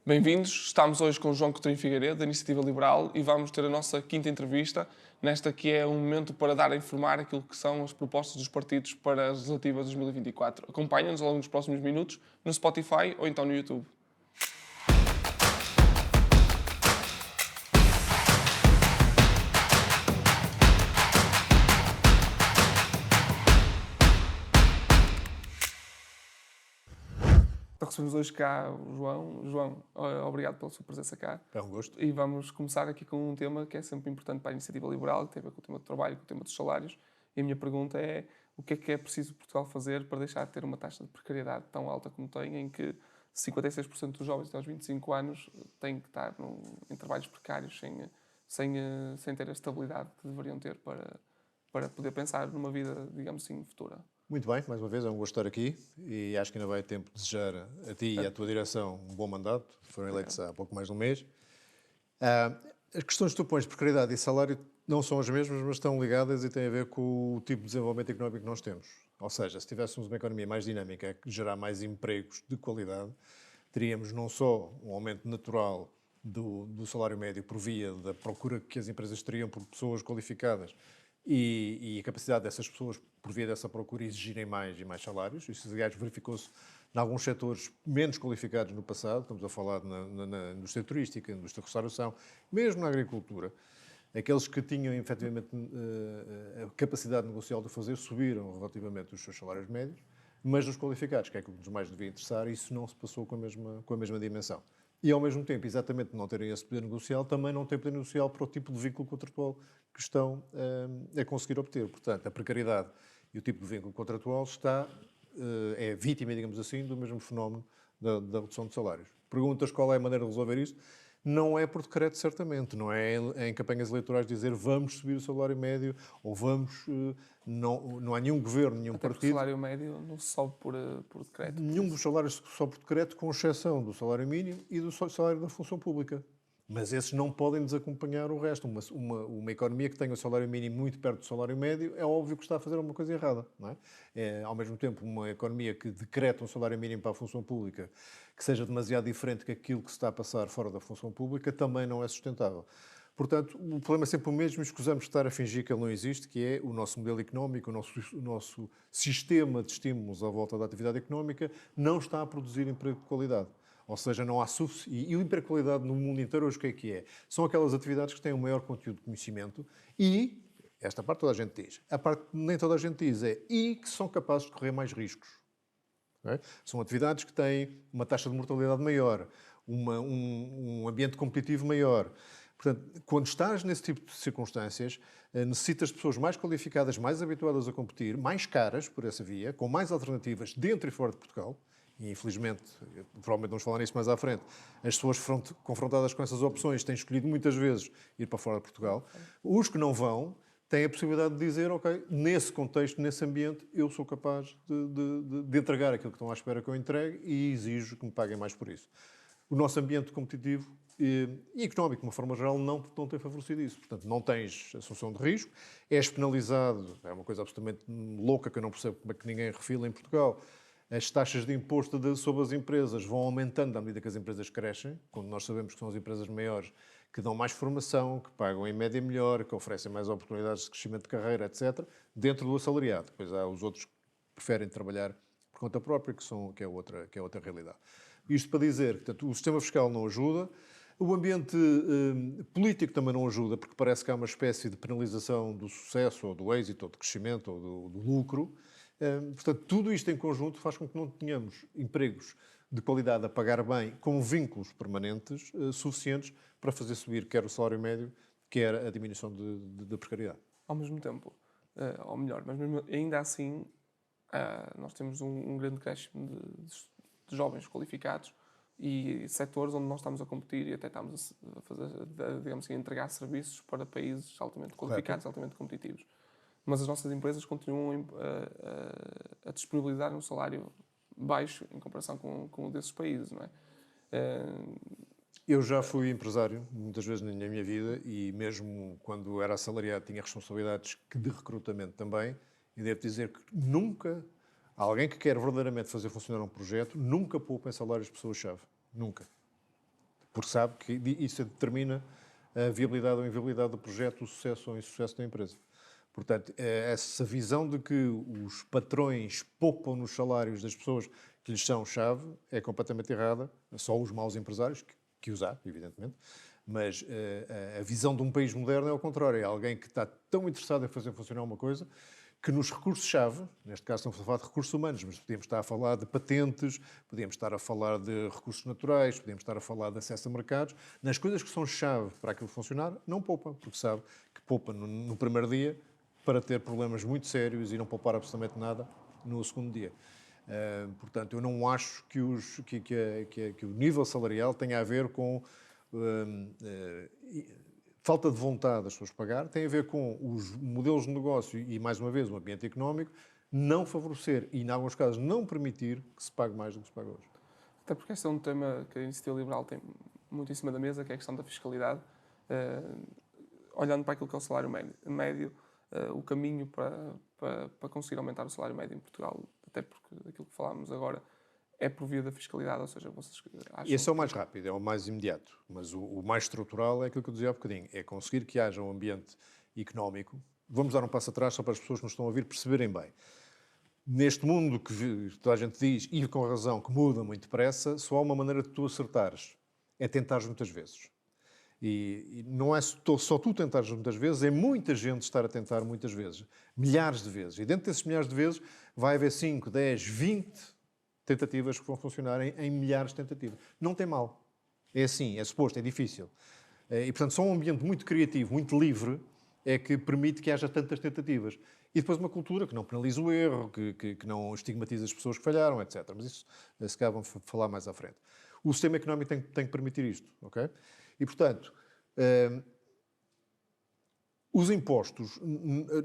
Bem-vindos, estamos hoje com o João Coutinho Figueiredo, da Iniciativa Liberal, e vamos ter a nossa quinta entrevista, nesta que é um momento para dar a informar aquilo que são as propostas dos partidos para as legislativas de 2024. Acompanha-nos ao longo dos próximos minutos no Spotify ou então no YouTube. Então, recebemos hoje cá o João. João, obrigado pela sua presença cá. É um gosto. E vamos começar aqui com um tema que é sempre importante para a Iniciativa Liberal, que tem a ver com o tema do trabalho, com o tema dos salários. E a minha pergunta é: o que é preciso Portugal fazer para deixar de ter uma taxa de precariedade tão alta como tem, em que 56% dos jovens até aos 25 anos têm que estar em trabalhos precários, sem ter a estabilidade que deveriam ter para poder pensar numa vida, digamos assim, futura? Muito bem, mais uma vez é um gosto estar aqui e acho que ainda vai tempo de desejar a ti e à tua direção um bom mandato. Foram eleitos há pouco mais de um mês. As questões que tu pões, precariedade e salário, não são as mesmas, mas estão ligadas e têm a ver com o tipo de desenvolvimento económico que nós temos. Ou seja, se tivéssemos uma economia mais dinâmica, que gerar mais empregos de qualidade, teríamos não só um aumento natural do salário médio por via da procura que as empresas teriam por pessoas qualificadas e a capacidade dessas pessoas, por via dessa procura, exigirem mais e mais salários. Isso, aliás, verificou-se em alguns setores menos qualificados no passado. Estamos a falar na indústria turística, na indústria de restauração, mesmo na agricultura. Aqueles que tinham, efetivamente, a capacidade negocial de fazer, subiram relativamente os seus salários médios, mas os qualificados, que é aquilo que nos mais devia interessar, isso não se passou com a mesma dimensão. E, ao mesmo tempo, exatamente não terem esse poder negocial, também não têm poder negocial para o tipo de vínculo contratual que estão a conseguir obter. Portanto, a precariedade e o tipo de vínculo contratual é vítima, digamos assim, do mesmo fenómeno da redução de salários. Perguntas qual é a maneira de resolver isto? Não é por decreto, certamente. Não é em campanhas eleitorais dizer vamos subir o salário médio ou vamos... Não há nenhum governo, nenhum Até porque partido... o salário médio não se sobe por decreto. Nenhum dos salários sobe por decreto, com exceção do salário mínimo e do salário da função pública. Mas esses não podem desacompanhar o resto. Uma economia que tenha o salário mínimo muito perto do salário médio é óbvio que está a fazer alguma coisa errada. Não é? Ao mesmo tempo, uma economia que decreta um salário mínimo para a função pública que seja demasiado diferente que aquilo que se está a passar fora da função pública também não é sustentável. Portanto, o problema é sempre o mesmo, escusamos de estar a fingir que ele não existe, que é o nosso modelo económico, o nosso sistema de estímulos à volta da atividade económica não está a produzir emprego de qualidade. Ou seja, não há suficiente... E o emprego de qualidade no mundo inteiro hoje o que é? São aquelas atividades que têm um maior conteúdo de conhecimento e, esta parte toda a gente diz, a parte que nem toda a gente diz e que são capazes de correr mais riscos. É? São atividades que têm uma taxa de mortalidade maior, um ambiente competitivo maior. Portanto, quando estás nesse tipo de circunstâncias, necessitas de pessoas mais qualificadas, mais habituadas a competir, mais caras por essa via, com mais alternativas dentro e fora de Portugal. E, infelizmente, provavelmente vamos falar nisso mais à frente, as pessoas confrontadas com essas opções têm escolhido muitas vezes ir para fora de Portugal. Os que não vão têm a possibilidade de dizer, ok, nesse contexto, nesse ambiente, eu sou capaz de entregar aquilo que estão à espera que eu entregue e exijo que me paguem mais por isso. O nosso ambiente competitivo e económico, de uma forma geral, não tem favorecido isso. Portanto, não tens assunção de risco, és penalizado, é uma coisa absolutamente louca que eu não percebo como é que ninguém refila em Portugal. As taxas de imposto sobre as empresas vão aumentando à medida que as empresas crescem, quando nós sabemos que são as empresas maiores que dão mais formação, que pagam em média melhor, que oferecem mais oportunidades de crescimento de carreira, etc., dentro do assalariado. Depois há os outros que preferem trabalhar por conta própria, que é outra realidade. Isto para dizer que portanto, o sistema fiscal não ajuda, o ambiente político também não ajuda, porque parece que há uma espécie de penalização do sucesso, ou do êxito, ou do crescimento, ou do lucro. Portanto, tudo isto em conjunto faz com que não tenhamos empregos de qualidade a pagar bem, com vínculos permanentes suficientes para fazer subir quer o salário médio, quer a diminuição da precariedade. Ao mesmo tempo, ou melhor, mas mesmo, ainda assim, nós temos um grande crescimento de jovens qualificados e setores onde nós estamos a competir e até estamos a fazer, digamos assim, a entregar serviços para países altamente qualificados, Correto. altamente competitivos. Mas as nossas empresas continuam a disponibilizar um salário baixo em comparação com o desses países, não é? Eu já fui empresário, muitas vezes na minha vida, e mesmo quando era assalariado tinha responsabilidades de recrutamento também, e devo dizer que nunca, alguém que quer verdadeiramente fazer funcionar um projeto, nunca poupa em salários de pessoas-chave. Nunca. porque sabe que isso determina a viabilidade ou inviabilidade do projeto, o sucesso ou insucesso da empresa. Portanto, essa visão de que os patrões poupam nos salários das pessoas que lhes são chave é completamente errada. Só os maus empresários, que os há, evidentemente, mas a visão de um país moderno é ao contrário. É alguém que está tão interessado em fazer funcionar uma coisa que nos recursos-chave, neste caso estamos a falar de recursos humanos, mas podíamos estar a falar de patentes, podíamos estar a falar de recursos naturais, podíamos estar a falar de acesso a mercados, nas coisas que são chave para aquilo funcionar, não poupa, porque sabe que poupa no primeiro dia para ter problemas muito sérios e não poupar absolutamente nada no segundo dia. Portanto, eu não acho que o nível salarial tenha a ver com falta de vontade das pessoas pagar, tem a ver com os modelos de negócio e, mais uma vez, o ambiente económico não favorecer e, em alguns casos, não permitir que se pague mais do que se paga hoje. Até porque este é um tema que a Iniciativa Liberal tem muito em cima da mesa, que é a questão da fiscalidade. Olhando para aquilo que é o salário médio, o caminho para conseguir aumentar o salário médio em Portugal, até porque aquilo que falámos agora é por via da fiscalidade, ou seja, vocês acham... Esse é o mais rápido, é o mais imediato, mas o mais estrutural é aquilo que eu dizia há bocadinho, é conseguir que haja um ambiente económico. Vamos dar um passo atrás só para as pessoas que nos estão a ouvir perceberem bem. Neste mundo que toda a gente diz, e com razão, que muda muito depressa, só há uma maneira de tu acertares, é tentares muitas vezes. E não é só tu tentares muitas vezes, é muita gente estar a tentar muitas vezes. Milhares de vezes. E dentro desses milhares de vezes vai haver 5, 10, 20 tentativas que vão funcionar em milhares de tentativas. Não tem mal. É assim, é suposto, é difícil. E, portanto, só um ambiente muito criativo, muito livre, é que permite que haja tantas tentativas. E depois uma cultura que não penaliza o erro, que não estigmatiza as pessoas que falharam, etc. Mas isso, se calhar, vamos falar mais à frente. O sistema económico tem que permitir isto, ok? E, portanto, os impostos,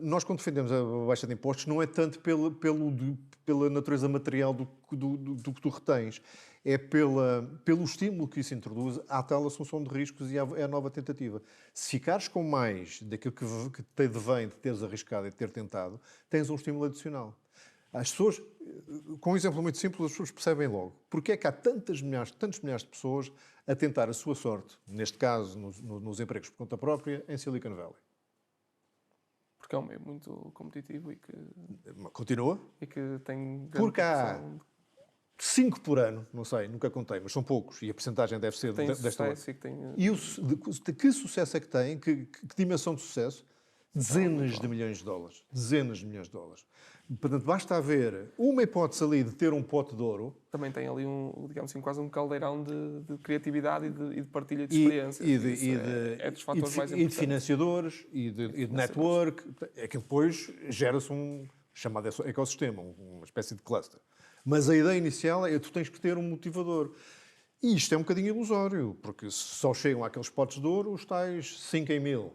nós quando defendemos a baixa de impostos, não é tanto pela natureza material do que tu retens, é pelo estímulo que isso introduz à tal assunção de riscos e à nova tentativa. Se ficares com mais daquilo que te vem de teres arriscado e de ter tentado, tens um estímulo adicional. As pessoas, com um exemplo muito simples, as pessoas percebem logo porque é que há tantos milhares de pessoas a tentar a sua sorte, neste caso nos empregos por conta própria, em Silicon Valley. Porque é um meio muito competitivo e que Continua? E que tem... Porque há 5 por ano, não sei, nunca contei, mas são poucos, e a percentagem deve ser desta hora. E que sucesso é que tem? Que dimensão de sucesso? Dezenas de milhões de dólares. Dezenas de milhões de dólares. Portanto, basta haver uma hipótese ali de ter um pote de ouro. Também tem ali, digamos assim, quase um caldeirão de criatividade e de partilha de experiências. É dos fatores mais importantes. E de financiadores, e de network. É que depois gera-se um chamado ecossistema, uma espécie de cluster. Mas a ideia inicial é que tu tens que ter um motivador. E isto é um bocadinho ilusório, porque só chegam àqueles potes de ouro os tais 5 em 1000.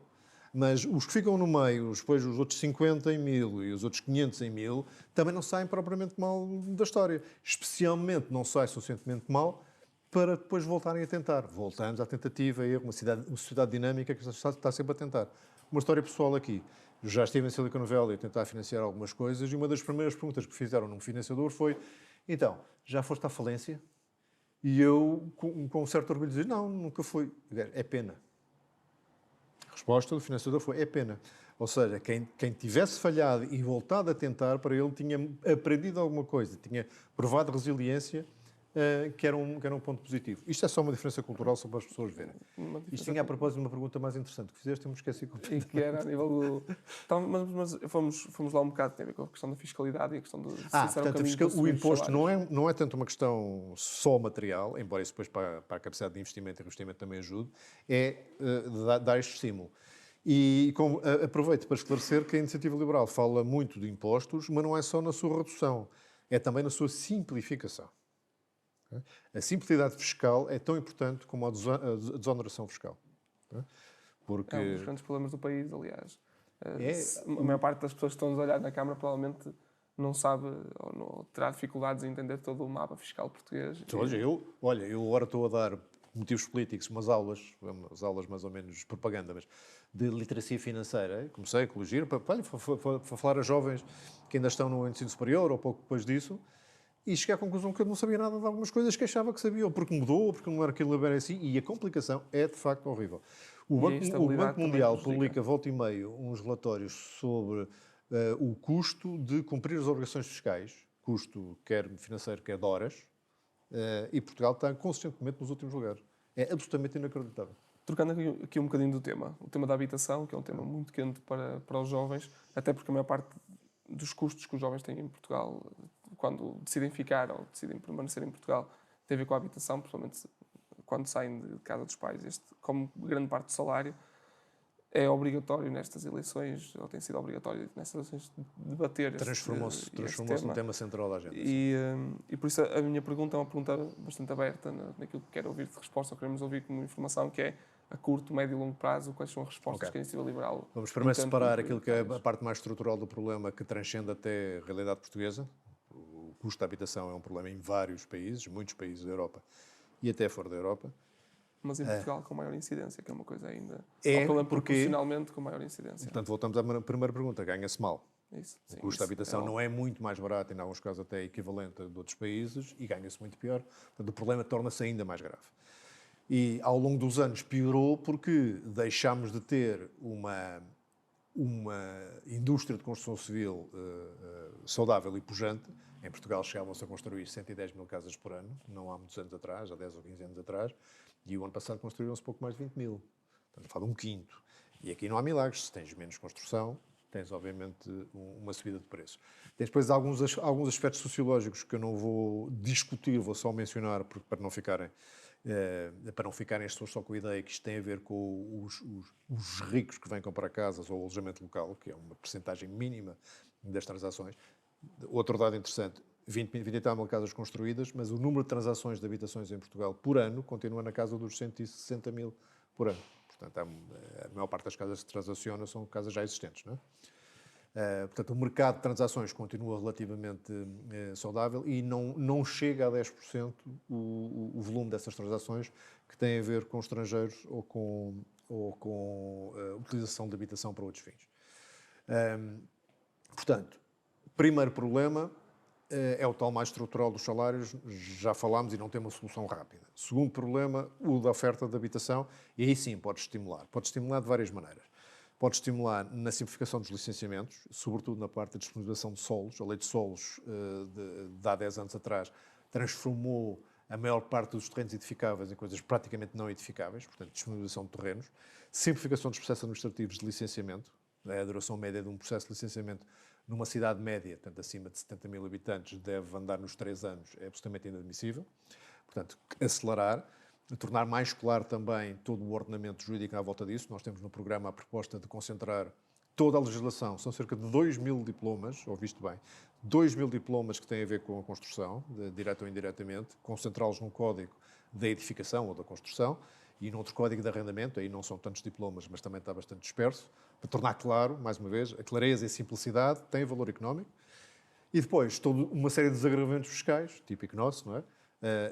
Mas os que ficam no meio, depois os outros 50 em 1000 e os outros 500 em 1000, também não saem propriamente mal da história. Especialmente não saem suficientemente mal para depois voltarem a tentar. Voltamos à tentativa, erro, uma sociedade dinâmica que está sempre a tentar. Uma história pessoal aqui. Eu já estive em Silicon Valley a tentar financiar algumas coisas e uma das primeiras perguntas que fizeram num financiador foi: então, já foste à falência? E eu, com um certo orgulho, dizia: não, nunca fui. É pena. A resposta do financiador foi: é pena. Ou seja, quem tivesse falhado e voltado a tentar, para ele tinha aprendido alguma coisa, tinha provado resiliência, que era um ponto positivo. Isto é só uma diferença cultural, só para as pessoas verem. Isto tinha a propósito de uma pergunta mais interessante que fizeste, eu me esqueci completamente. E que era a nível do... Então, mas fomos lá um bocado, tem a ver com a questão da fiscalidade e a questão do... Portanto, o imposto não é tanto uma questão só material, embora isso depois para a capacidade de investimento e reinvestimento também ajude, é dar este estímulo. E aproveito para esclarecer que a Iniciativa Liberal fala muito de impostos, mas não é só na sua redução, é também na sua simplificação. A simplicidade fiscal é tão importante como a desoneração fiscal. Porque... É um dos grandes problemas do país, aliás. A maior parte das pessoas que estão a olhar na Câmara provavelmente não sabe ou terá dificuldades em entender todo o mapa fiscal português. Olha, eu agora estou a dar motivos políticos, umas aulas mais ou menos de propaganda, mas de literacia financeira. Comecei a corrigir para falar a jovens que ainda estão no ensino superior ou pouco depois disso. e cheguei à conclusão que eu não sabia nada de algumas coisas que achava que sabia, ou porque mudou, ou porque não era aquilo era assim, e a complicação é de facto horrível. O E a Banco, o instabilidade Banco também Mundial prejudica. publica, volta e meio, uns relatórios sobre o custo de cumprir as obrigações fiscais, custo quer financeiro, quer de horas, e Portugal está consistentemente nos últimos lugares. É absolutamente inacreditável. Trocando aqui um bocadinho do tema, o tema da habitação, que é um tema muito quente para os jovens, até porque a maior parte dos custos que os jovens têm em Portugal, quando decidem ficar ou decidem permanecer em Portugal, tem a ver com a habitação, principalmente quando saem de casa dos pais. Este, como grande parte do salário, é obrigatório nestas eleições, ou tem sido obrigatório nestas eleições, debater Transformou-se este num tema. tema central da agenda. E por isso a minha pergunta é uma pergunta bastante aberta naquilo que quero ouvir de resposta, ou queremos ouvir como informação, que é a curto, médio e longo prazo, quais são as respostas que a iniciativa liberal... Vamos primeiro separar aquilo que é prioritárias. a parte mais estrutural do problema, que transcende até a realidade portuguesa. O custo da habitação é um problema em vários países, muitos países da Europa e até fora da Europa. Mas em Portugal com maior incidência, que é uma coisa ainda... É, ou pelo menos porque- proporcionalmente com maior incidência. Portanto, voltamos à primeira pergunta, ganha-se mal. Isso, O sim, custo da isso habitação é não é muito mais barato, em alguns casos até equivalente a de outros países, e ganha-se muito pior. Portanto, o problema torna-se ainda mais grave. E ao longo dos anos piorou porque deixámos de ter uma indústria de construção civil saudável e pujante. Em Portugal chegavam-se a construir 110 mil casas por ano, não há muitos anos atrás, há 10 ou 15 anos atrás, e o ano passado construíram-se pouco mais de 20 mil. Portanto, falo um quinto. E aqui não há milagres. Se tens menos construção, tens, obviamente, uma subida de preço. Tens depois alguns aspectos sociológicos que eu não vou discutir, vou só mencionar, para não ficarem as pessoas só com a ideia que isto tem a ver com os ricos que vêm comprar casas ou alojamento local, que é uma percentagem mínima das transações. Outro dado interessante, 20 e tal mil casas construídas, mas o número de transações de habitações em Portugal por ano continua na casa dos 160 mil por ano. Portanto, a maior parte das casas que transacionam são casas já existentes, não é? Portanto, o mercado de transações continua relativamente saudável e não chega a 10% o volume dessas transações que têm a ver com estrangeiros ou com utilização de habitação para outros fins. Portanto, primeiro problema é o tal mais estrutural dos salários, já falámos e não tem uma solução rápida. Segundo problema, o da oferta de habitação, e aí sim pode estimular. Pode estimular de várias maneiras. Pode estimular na simplificação dos licenciamentos, sobretudo na parte da disponibilização de solos. A lei de solos, de há 10 anos atrás, transformou a maior parte dos terrenos edificáveis em coisas praticamente não edificáveis, portanto, disponibilização de terrenos. Simplificação dos processos administrativos de licenciamento. A duração média de um processo de licenciamento numa cidade média, portanto, acima de 70 mil habitantes, deve andar nos 3 anos, é absolutamente inadmissível. Portanto, acelerar, tornar mais claro também todo o ordenamento jurídico à volta disso. Nós temos no programa a proposta de concentrar toda a legislação, são cerca de 2 mil diplomas, ouviste bem, 2 mil diplomas que têm a ver com a construção, direta ou indiretamente, concentrá-los num código da edificação ou da construção e noutro código de arrendamento, aí não são tantos diplomas, mas também está bastante disperso, para tornar claro, mais uma vez, a clareza e a simplicidade têm valor económico. E depois, toda uma série de desagravamentos fiscais, típico nosso, não é?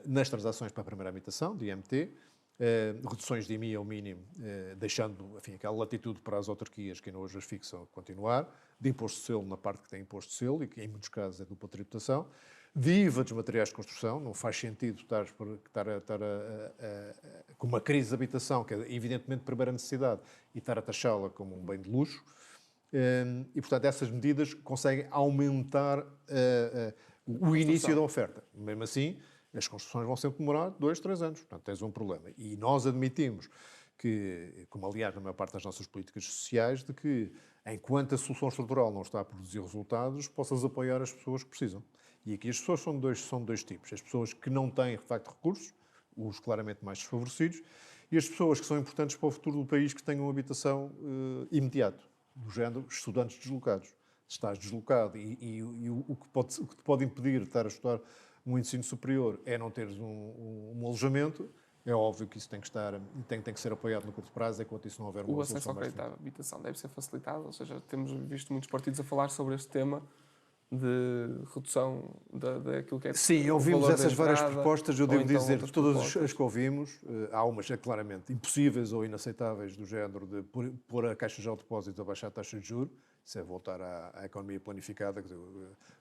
Nas transações para a primeira habitação, de IMT, reduções de IMI ao mínimo, deixando, enfim, aquela latitude para as autarquias que ainda hoje as fixam continuar, de imposto de selo na parte que tem imposto de selo e que em muitos casos é dupla tributação, de IVA dos materiais de construção, não faz sentido estar com uma crise de habitação, que é evidentemente de primeira necessidade, e estar a taxá-la como um bem de luxo. E, portanto, essas medidas conseguem aumentar o início da oferta. Mesmo assim, as construções vão sempre demorar 2, 3 anos. Portanto, tens um problema. E nós admitimos que, como aliás na maior parte das nossas políticas sociais, de que enquanto a solução estrutural não está a produzir resultados, possas apoiar as pessoas que precisam. E aqui as pessoas são dois tipos. As pessoas que não têm, de facto, recursos, os claramente mais desfavorecidos, e as pessoas que são importantes para o futuro do país, que tenham habitação imediato, do género estudantes deslocados. Se estás deslocado e o que te pode impedir de estar a estudar um ensino superior é não teres um alojamento, é óbvio que isso tem que ser apoiado no curto prazo, enquanto isso não houver uma O acesso solução ao mais crédito à habitação deve ser facilitado, ou seja, temos visto muitos partidos a falar sobre este tema de redução daquilo que é Sim, o ouvimos valor essas da várias entrada, propostas, eu ou devo então dizer outras que todas propostas. as que ouvimos, há umas claramente impossíveis ou inaceitáveis, do género de pôr a Caixa de Depósitos a baixar a taxa de juros, Isso é voltar à economia planificada, que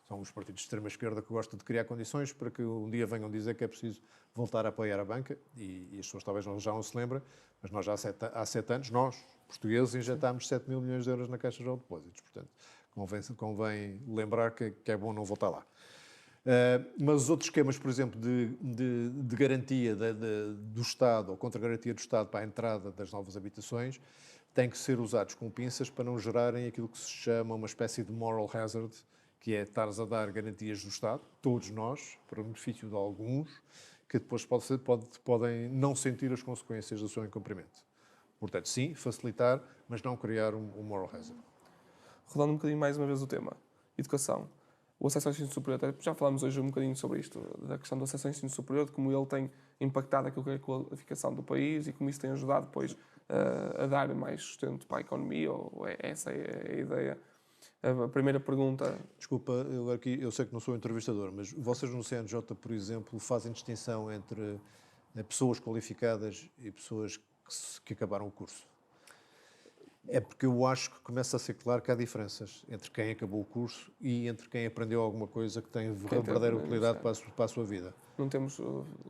são os partidos de extrema-esquerda que gostam de criar condições para que um dia venham dizer que é preciso voltar a apoiar a banca, e as pessoas talvez já não se lembrem, mas nós já há 7 anos, nós, portugueses, injetámos 7 mil milhões de euros na Caixa Geral de Depósitos. Portanto, convém lembrar que é bom não voltar lá. Mas os outros esquemas, por exemplo, de garantia do Estado, ou contra-garantia do Estado para a entrada das novas habitações, têm que ser usados com pinças para não gerarem aquilo que se chama uma espécie de moral hazard, que é estares a dar garantias do Estado, todos nós, para o benefício de alguns, que depois podem não sentir as consequências do seu incumprimento. Portanto, sim, facilitar, mas não criar um moral hazard. Rodando um bocadinho mais uma vez o tema, educação. O acesso ao ensino superior, até já falámos hoje um bocadinho sobre isto, da questão do acesso ao ensino superior, de como ele tem impactado aquilo que é a qualificação do país e como isso tem ajudado depois a dar mais sustento para a economia, essa é a ideia. A primeira pergunta... Desculpa, eu sei que não sou entrevistador, mas vocês no CNJ, por exemplo, fazem distinção entre pessoas qualificadas e pessoas que acabaram o curso? É porque eu acho que começa a ser claro que há diferenças entre quem acabou o curso e entre quem aprendeu alguma coisa que tem verdadeira utilidade para a sua vida. Não temos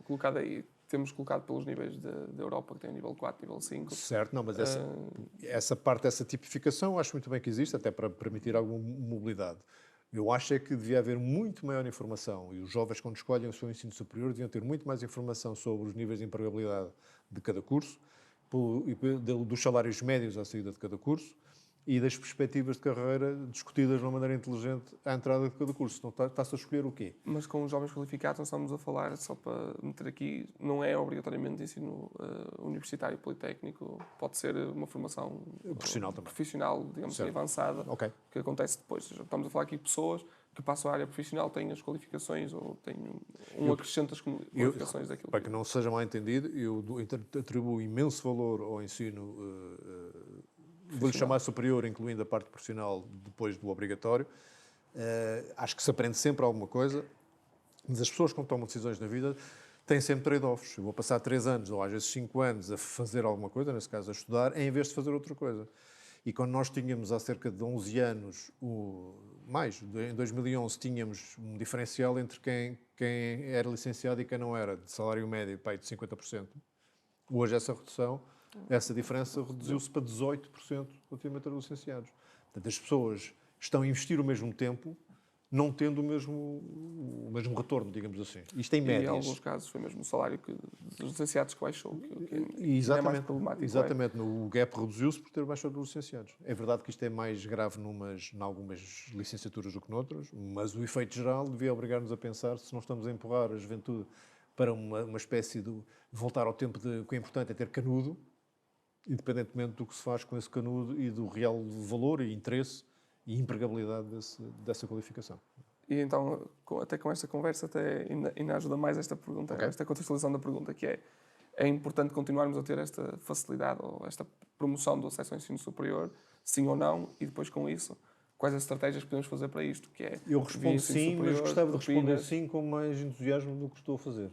colocado aí, temos colocado pelos níveis da Europa, que tem nível 4, nível 5. Certo, não, mas essa parte, essa tipificação, acho muito bem que existe, até para permitir alguma mobilidade. Eu acho é que devia haver muito maior informação, e os jovens, quando escolhem o seu ensino superior, deviam ter muito mais informação sobre os níveis de empregabilidade de cada curso, dos salários médios à saída de cada curso e das perspectivas de carreira discutidas de uma maneira inteligente à entrada de cada curso. Então está-se a escolher o quê? Mas com os jovens qualificados nós estamos a falar, só para meter aqui, não é obrigatoriamente ensino universitário, politécnico, pode ser uma formação profissional, digamos assim, avançada, que acontece depois. Ou seja, estamos a falar aqui de pessoas que passam à área profissional, têm as qualificações ou têm acrescento às qualificações daquilo. Para que não seja mal entendido, eu atribuo imenso valor ao ensino, vou-lhe chamar superior, incluindo a parte profissional depois do obrigatório. Acho que se aprende sempre alguma coisa, mas as pessoas que tomam decisões na vida têm sempre trade-offs. Eu vou passar 3 anos, ou às vezes 5 anos, a fazer alguma coisa, nesse caso a estudar, em vez de fazer outra coisa. E quando nós tínhamos há cerca de 11 anos, em 2011, tínhamos um diferencial entre quem era licenciado e quem não era, de salário médio de 50%. Hoje essa diferença reduziu-se para 18% relativamente aos licenciados. Portanto, as pessoas estão a investir o mesmo tempo, não tendo o mesmo retorno, digamos assim. Isto em médias. E em alguns casos foi mesmo o salário dos licenciados que baixou, Exatamente, é mais problemático. Exatamente. O gap reduziu-se por ter baixado os licenciados. É verdade que isto é mais grave em algumas licenciaturas do que noutras, mas o efeito geral devia obrigar-nos a pensar se não estamos a empurrar a juventude para uma espécie de voltar ao tempo de o que é importante é ter canudo, independentemente do que se faz com esse canudo e do real valor e interesse e empregabilidade dessa qualificação. E então, até com esta conversa, ainda ajuda mais esta pergunta, esta contextualização da pergunta, que é importante continuarmos a ter esta facilidade ou esta promoção do acesso ao ensino superior, sim ou não, e depois com isso, quais as estratégias que podemos fazer para isto? Eu respondo sim, mas gostava de responder sim com mais entusiasmo do que estou a fazer.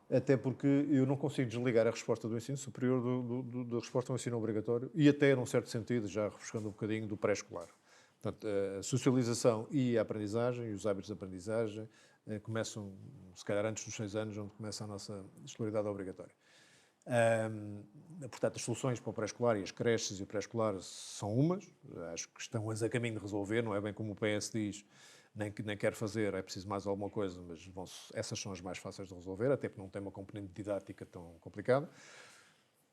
Até porque eu não consigo desligar a resposta do ensino superior da resposta ao ensino obrigatório e até, num certo sentido, já refrescando um bocadinho, do pré-escolar. Portanto, a socialização e a aprendizagem, e os hábitos de aprendizagem, começam, se calhar, antes dos 6 anos, onde começa a nossa escolaridade obrigatória. Portanto, as soluções para o pré-escolar e as creches e o pré-escolar são umas, acho que estão a caminho de resolver, não é bem como o PS diz, nem quer fazer, é preciso mais alguma coisa, mas essas são as mais fáceis de resolver, até porque não tem uma componente didática tão complicada.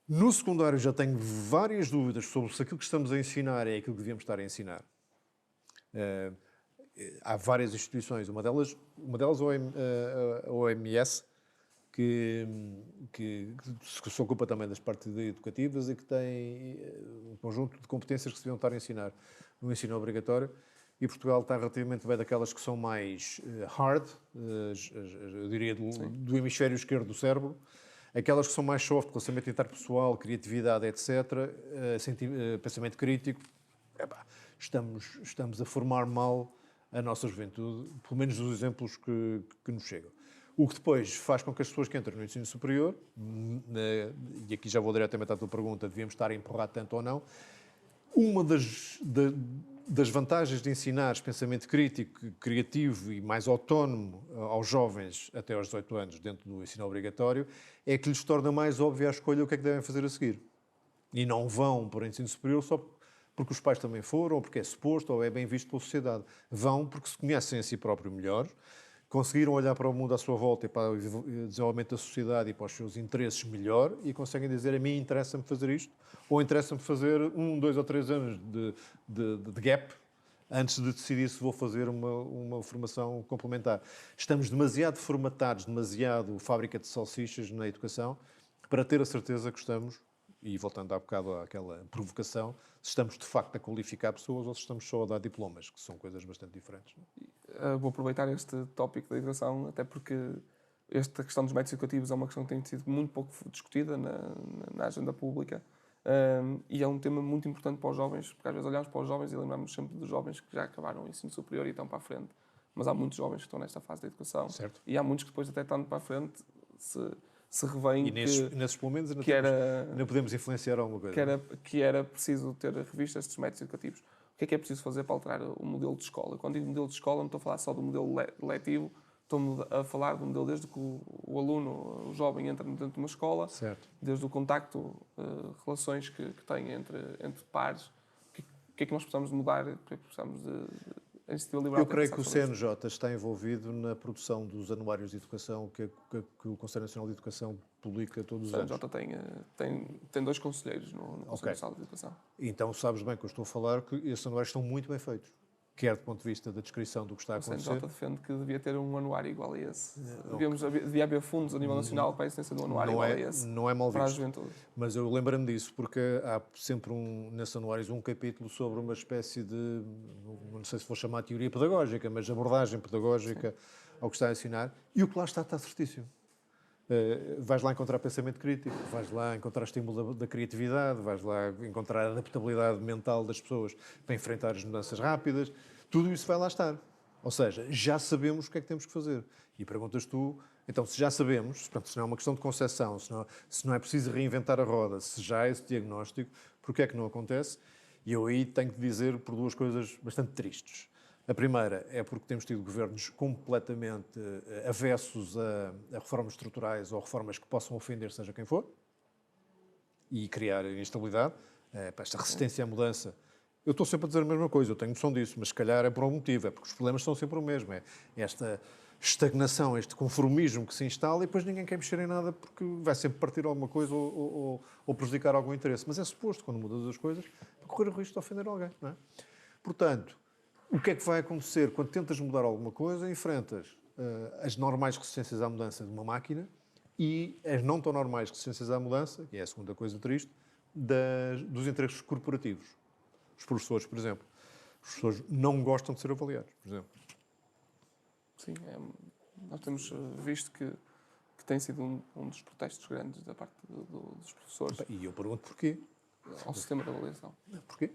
No secundário já tenho várias dúvidas sobre se aquilo que estamos a ensinar é aquilo que devíamos estar a ensinar. Há várias instituições, uma delas a OMS, que se ocupa também das partes educativas e que tem um conjunto de competências que se deviam estar a ensinar no ensino obrigatório. E Portugal está relativamente bem daquelas que são mais hard, eu diria do hemisfério esquerdo do cérebro, aquelas que são mais soft, relacionamento interpessoal, criatividade, etc., pensamento crítico. Estamos a formar mal a nossa juventude, pelo menos dos exemplos que nos chegam. O que depois faz com que as pessoas que entram no ensino superior, e aqui já vou diretamente à tua pergunta, devíamos estar a empurrar tanto ou não, uma das vantagens de ensinar pensamento crítico, criativo e mais autónomo aos jovens até aos 18 anos dentro do ensino obrigatório é que lhes torna mais óbvia a escolha o que é que devem fazer a seguir. E não vão para o ensino superior só porque os pais também foram, ou porque é suposto, ou é bem visto pela sociedade. Vão porque se conhecem a si próprio melhor, conseguiram olhar para o mundo à sua volta e para o desenvolvimento da sociedade e para os seus interesses melhor e conseguem dizer: a mim interessa-me fazer isto, ou interessa-me fazer 1, 2 ou 3 anos de gap antes de decidir se vou fazer uma formação complementar. Estamos demasiado formatados, demasiado fábrica de salsichas na educação para ter a certeza que estamos, e voltando há bocado àquela provocação, se estamos de facto a qualificar pessoas ou se estamos só a dar diplomas, que são coisas bastante diferentes. Vou aproveitar este tópico da educação, até porque esta questão dos métodos educativos é uma questão que tem sido muito pouco discutida na agenda pública, e é um tema muito importante para os jovens, porque às vezes olhamos para os jovens e lembramos sempre dos jovens que já acabaram o ensino superior e estão para a frente, mas há muitos jovens que estão nesta fase da educação, certo. E há muitos que depois até estão para a frente se revêem e nesses pelo menos ainda podemos influenciar alguma coisa. Que era preciso ter revistas destes métodos educativos. O que é preciso fazer para alterar o modelo de escola? Quando digo modelo de escola, não estou a falar só do modelo letivo, estou a falar do modelo desde que o aluno, o jovem, entra dentro de uma escola, certo. Desde o contacto, relações que tem entre pares. O que é que nós precisamos de mudar? O que é que precisamos a iniciativa liberal? Eu creio que o CNJ está envolvido na produção dos anuários de educação que o Conselho Nacional de Educação publica todos os anos. O CNJ tem 2 conselheiros no Conselho Nacional de Educação. Então sabes bem que eu estou a falar que esses anuários estão muito bem feitos. Quer do ponto de vista da descrição do que está a acontecer. O CNJ defende que devia ter um anuário igual a esse. Devia haver fundos a nível nacional para a existência de um anuário igual a esse. Não é mal para a visto. juventude. Mas eu lembro-me disso, porque há sempre nesses anuários um capítulo sobre uma espécie de, não sei se vou chamar de teoria pedagógica, mas abordagem pedagógica ao que está a ensinar. E o que lá está certíssimo. Vais lá encontrar pensamento crítico, vais lá encontrar estímulo da criatividade, vais lá encontrar a adaptabilidade mental das pessoas para enfrentar as mudanças rápidas. Tudo isso vai lá estar. Ou seja, já sabemos o que é que temos que fazer. E perguntas tu, então, se já sabemos, portanto, se não é uma questão de concepção, se não é preciso reinventar a roda, se já há esse diagnóstico, porque é que não acontece? E eu aí tenho que dizer por 2 coisas bastante tristes. A primeira é porque temos tido governos completamente avessos a reformas estruturais ou reformas que possam ofender seja quem for e criar instabilidade, para esta resistência à mudança. Eu estou sempre a dizer a mesma coisa, eu tenho noção disso, mas se calhar é por um motivo, é porque os problemas são sempre o mesmo. É esta estagnação, este conformismo que se instala e depois ninguém quer mexer em nada porque vai sempre partir alguma coisa ou prejudicar algum interesse. Mas é suposto, quando mudas as coisas, correr o risco de ofender alguém, não é? Portanto, o que é que vai acontecer quando tentas mudar alguma coisa? Enfrentas as normais resistências à mudança de uma máquina e as não tão normais resistências à mudança, que é a segunda coisa triste, dos interesses corporativos. Os professores, por exemplo. Os professores não gostam de ser avaliados, por exemplo. Sim, nós temos visto que tem sido um dos protestos grandes da parte dos professores. E eu pergunto porquê. Ao sistema de avaliação. Porquê?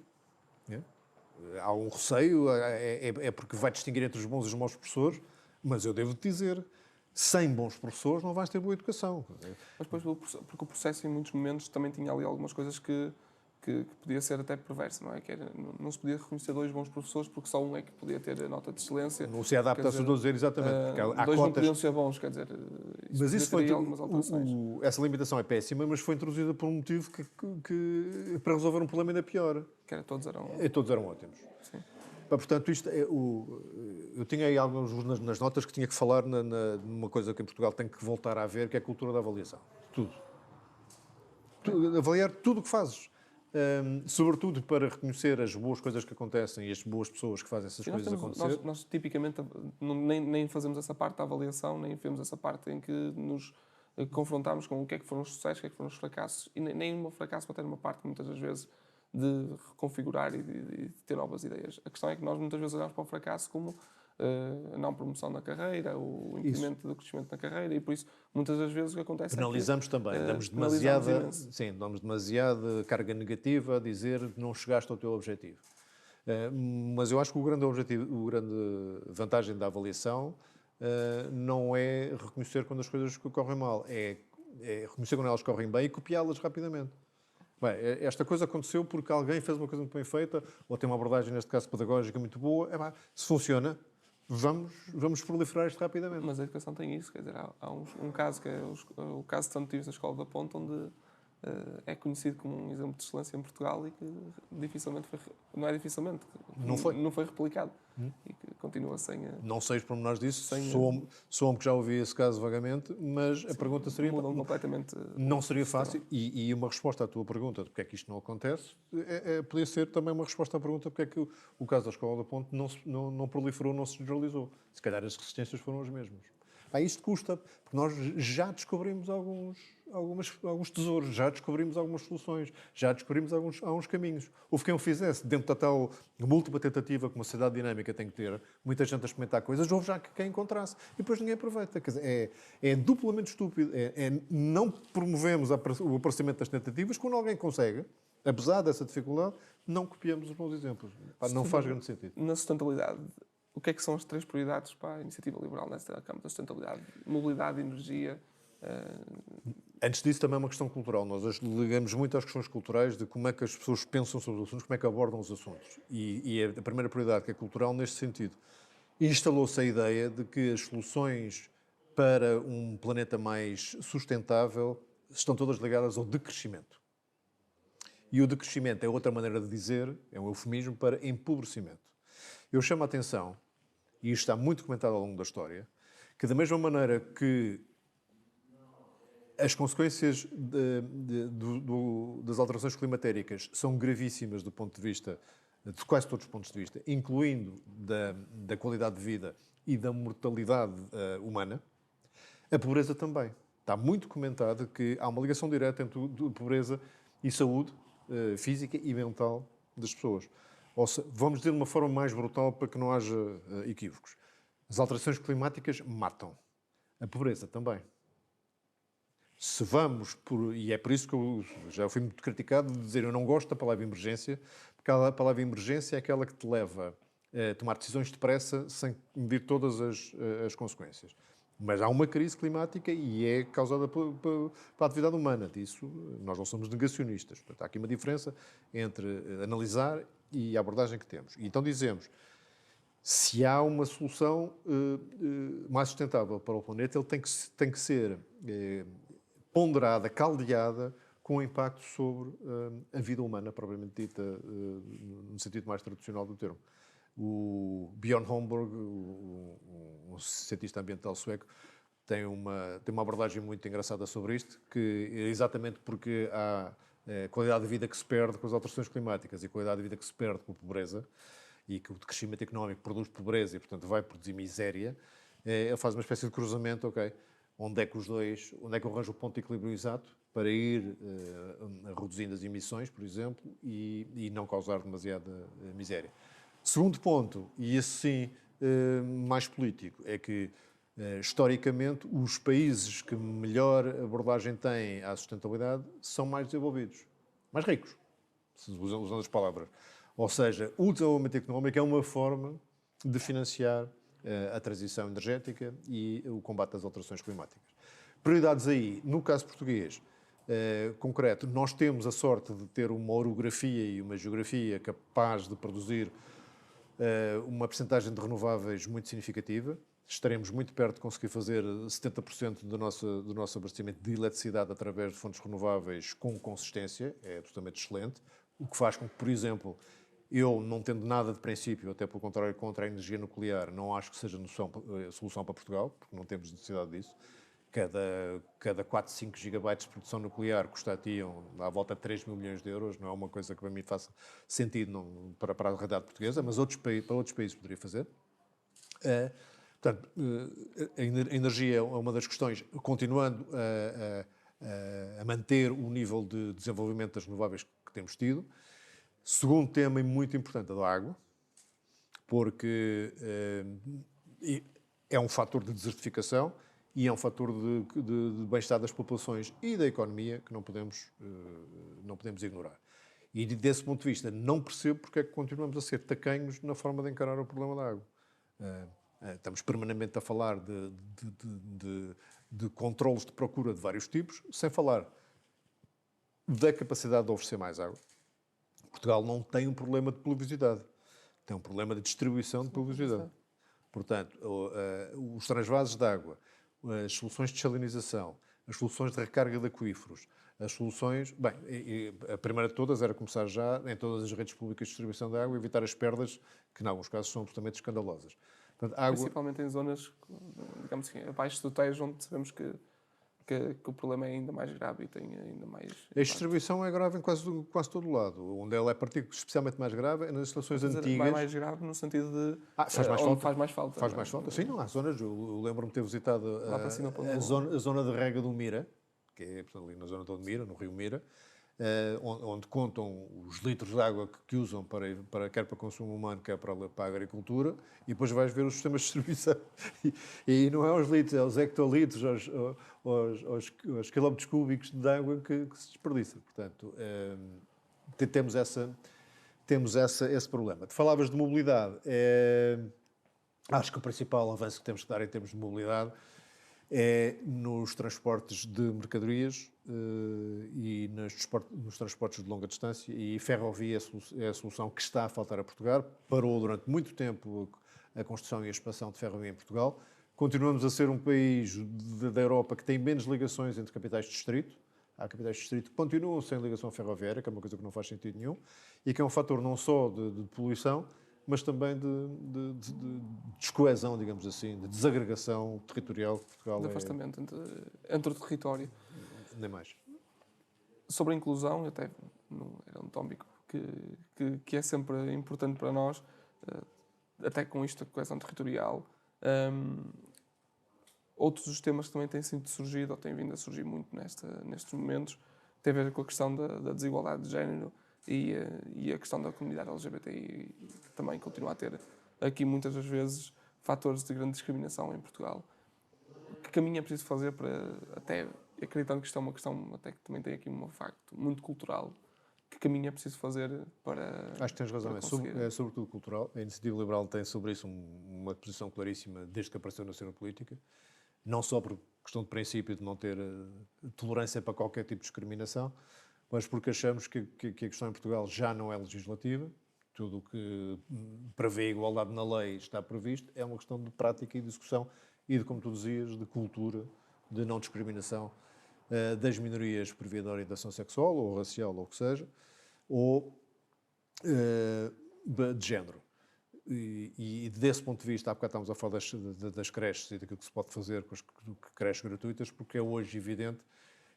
Há um receio, é porque vai distinguir entre os bons e os maus professores, mas eu devo-te dizer, sem bons professores não vais ter boa educação. Mas depois, porque o processo em muitos momentos também tinha ali algumas coisas que podia ser até perverso, não é? Que não se podia reconhecer 2 bons professores porque só um é que podia ter a nota de excelência. Não se adapta a se dizer exatamente. Porque há 2 cotas... não podiam ser bons, quer dizer, mas isso foi algumas alterações. Essa limitação é péssima, mas foi introduzida por um motivo para resolver um problema ainda pior. Que era todos eram ótimos. Sim. Portanto, isto eu tinha aí alguns nas notas que tinha que falar numa coisa que em Portugal tem que voltar a haver, que é a cultura da avaliação. Tudo. Avaliar tudo o que fazes. Sobretudo para reconhecer as boas coisas que acontecem e as boas pessoas que fazem essas coisas acontecer. Nós tipicamente nem fazemos essa parte da avaliação, nem vemos essa parte em que nos confrontamos com o que é que foram os sucessos, o que é que foram os fracassos. E nem um fracasso pode ter uma parte, muitas das vezes, de reconfigurar e de ter novas ideias. A questão é que nós muitas vezes olhamos para o fracasso como a não promoção na carreira, o impedimento do crescimento na carreira, e por isso muitas das vezes o que acontece penalizamos é que... também, damos demasiada carga negativa a dizer que não chegaste ao teu objetivo. Mas eu acho que o grande vantagem da avaliação não é reconhecer quando as coisas correm mal, é reconhecer quando elas correm bem e copiá-las rapidamente. Bem, esta coisa aconteceu porque alguém fez uma coisa muito bem feita, ou tem uma abordagem, neste caso pedagógica, muito boa. Se funciona, vamos proliferar isto rapidamente. Mas a educação tem isso, quer dizer, há um caso que é o caso de Santo Tirso da Escola da Ponte, onde é conhecido como um exemplo de excelência em Portugal e que dificilmente foi, não é dificilmente, não foi replicado e que continua sem... Não sei os pormenores disso, sem soube que já ouvi esse caso vagamente, mas a pergunta seria... mudam completamente Não seria fácil, e uma resposta à tua pergunta de porque é que isto não acontece, podia ser também uma resposta à pergunta porque é que o caso da Escola da Ponte não proliferou, não se generalizou. Se calhar as resistências foram as mesmas. Isto custa, porque nós já descobrimos alguns tesouros, já descobrimos algumas soluções, já descobrimos alguns caminhos. Houve quem o fizesse, dentro da tal múltipla tentativa que uma sociedade dinâmica tem que ter, muita gente a experimentar coisas, houve já quem encontrasse. E depois ninguém aproveita. Quer dizer, é duplamente estúpido. Não promovemos o aparecimento das tentativas quando alguém consegue, apesar dessa dificuldade, não copiamos os bons exemplos. Não faz grande sentido. Na sustentabilidade, o que é que são as 3 prioridades para a iniciativa liberal nesta campo da sustentabilidade? Mobilidade, energia... Antes disso, também é uma questão cultural. Nós ligamos muito às questões culturais de como é que as pessoas pensam sobre os assuntos, como é que abordam os assuntos. E a primeira prioridade, que é cultural, neste sentido. Instalou-se a ideia de que as soluções para um planeta mais sustentável estão todas ligadas ao decrescimento. E o decrescimento é outra maneira de dizer, é um eufemismo para empobrecimento. Eu chamo a atenção, e isto está muito comentado ao longo da história, que da mesma maneira que as consequências das alterações climatéricas são gravíssimas do ponto de vista, de quase todos os pontos de vista, incluindo da qualidade de vida e da mortalidade humana, a pobreza também. Está muito comentado que há uma ligação direta entre a pobreza e saúde física e mental das pessoas. Ou seja, vamos dizer de uma forma mais brutal para que não haja equívocos. As alterações climáticas matam. A pobreza também. Se vamos e é por isso que eu já fui muito criticado de dizer eu não gosto da palavra emergência, porque a palavra emergência é aquela que te leva a tomar decisões depressa sem medir todas as consequências. Mas há uma crise climática e é causada pela atividade humana. Disso nós não somos negacionistas. Portanto, há aqui uma diferença entre analisar e a abordagem que temos. E então dizemos, se há uma solução mais sustentável para o planeta, ele tem que ser ponderada, caldeada, com impacto sobre a vida humana, propriamente dita, no sentido mais tradicional do termo. O Björn Holmberg, um cientista ambiental sueco, tem uma abordagem muito engraçada sobre isto, que é exatamente porque há qualidade de vida que se perde com as alterações climáticas e qualidade de vida que se perde com a pobreza, e que o crescimento económico produz pobreza e, portanto, vai produzir miséria, ele faz uma espécie de cruzamento, ok? Onde é que eu arranjo o ponto de equilíbrio exato para ir reduzindo as emissões, por exemplo, e não causar demasiada miséria. Segundo ponto, e esse sim mais político, é que historicamente os países que melhor abordagem têm à sustentabilidade são mais desenvolvidos, mais ricos, usando as palavras. Ou seja, o desenvolvimento económico é uma forma de financiar a transição energética e o combate às alterações climáticas. Prioridades aí, no caso português, concreto, nós temos a sorte de ter uma orografia e uma geografia capaz de produzir uma percentagem de renováveis muito significativa. Estaremos muito perto de conseguir fazer 70% do nosso abastecimento de eletricidade através de fontes renováveis com consistência, é absolutamente excelente, o que faz com que, por exemplo, eu, não tendo nada de princípio, até pelo contrário, contra a energia nuclear, não acho que seja solução para Portugal, porque não temos necessidade disso. Cada 4, 5 gigabaitos de produção nuclear custariam à volta de 3 mil milhões de euros, não é uma coisa que para mim faça sentido para a realidade portuguesa, mas para outros países poderia fazer. Portanto, a energia é uma das questões, continuando a manter o nível de desenvolvimento das renováveis que temos tido. Segundo tema, e muito importante, a da água, porque é um fator de desertificação e é um fator de bem-estar das populações e da economia que não podemos ignorar. E desse ponto de vista, não percebo porque é que continuamos a ser tacanhos na forma de encarar o problema da água. Estamos permanentemente a falar de controlos de procura de vários tipos, sem falar da capacidade de oferecer mais água. Portugal não tem um problema de pluviosidade, tem um problema de distribuição de pluviosidade. Portanto, os transvases de água, as soluções de salinização, as soluções de recarga de aquíferos, as soluções... Bem, a primeira de todas era começar já, em todas as redes públicas de distribuição de água, evitar as perdas, que em alguns casos são absolutamente escandalosas. Portanto, água... Principalmente em zonas, digamos assim, abaixo do Tejo, onde sabemos que o problema é ainda mais grave e tem ainda mais... A distribuição é grave em quase todo o lado. Onde ela é especialmente mais grave é nas instalações antigas. É mais grave no sentido de... faz mais falta. Faz mais falta. Faz mais falta. Sim, não há zonas. Eu lembro-me de ter visitado Lá para cima, a zona de rega do Mira, que é portanto, ali na zona do Mira, no rio Mira, onde contam os litros de água que usam quer para consumo humano, quer para a agricultura, e depois vais ver os sistemas de distribuição. E não é os litros, é os hectolitros, os quilómetros cúbicos de água que se desperdiça. Portanto, temos esse problema. Tu falavas de mobilidade. Acho que o principal avanço que temos que dar em termos de mobilidade é nos transportes de mercadorias e nos transportes de longa distância, e ferrovia é a solução que está a faltar a Portugal. Parou durante muito tempo a construção e a expansão de ferrovia em Portugal. Continuamos a ser um país da Europa que tem menos ligações entre capitais de distrito. Há capitais de distrito que continuam sem ligação ferroviária, que é uma coisa que não faz sentido nenhum, e que é um fator não só de poluição, mas também de descoesão, digamos assim, de desagregação territorial que Portugal de afastamento entre o território. Nem mais. Sobre a inclusão, até era um tópico que é sempre importante para nós, até com isto da coesão territorial. Outros dos temas que também têm sido surgido, ou têm vindo a surgir muito nestes momentos, tem a ver com a questão da desigualdade de género e a questão da comunidade LGBTI, que também continua a ter aqui muitas das vezes fatores de grande discriminação em Portugal. Que caminho é preciso fazer para, até acreditando que isto é uma questão até que também tem aqui um facto muito cultural, que caminho é preciso fazer para... Acho que tens razão, é sobretudo cultural. A Iniciativa Liberal tem sobre isso uma posição claríssima desde que apareceu na cena política, não só por questão de princípio de não ter tolerância para qualquer tipo de discriminação, mas porque achamos que a questão em Portugal já não é legislativa. Tudo o que prevê igualdade na lei está previsto. É uma questão de prática e de discussão e de, como tu dizias, de cultura, de não discriminação das minorias por via da orientação sexual ou racial ou o que seja, ou de género. E desse ponto de vista, há bocado estávamos a falar das creches e daquilo que se pode fazer com as creches gratuitas, porque é hoje evidente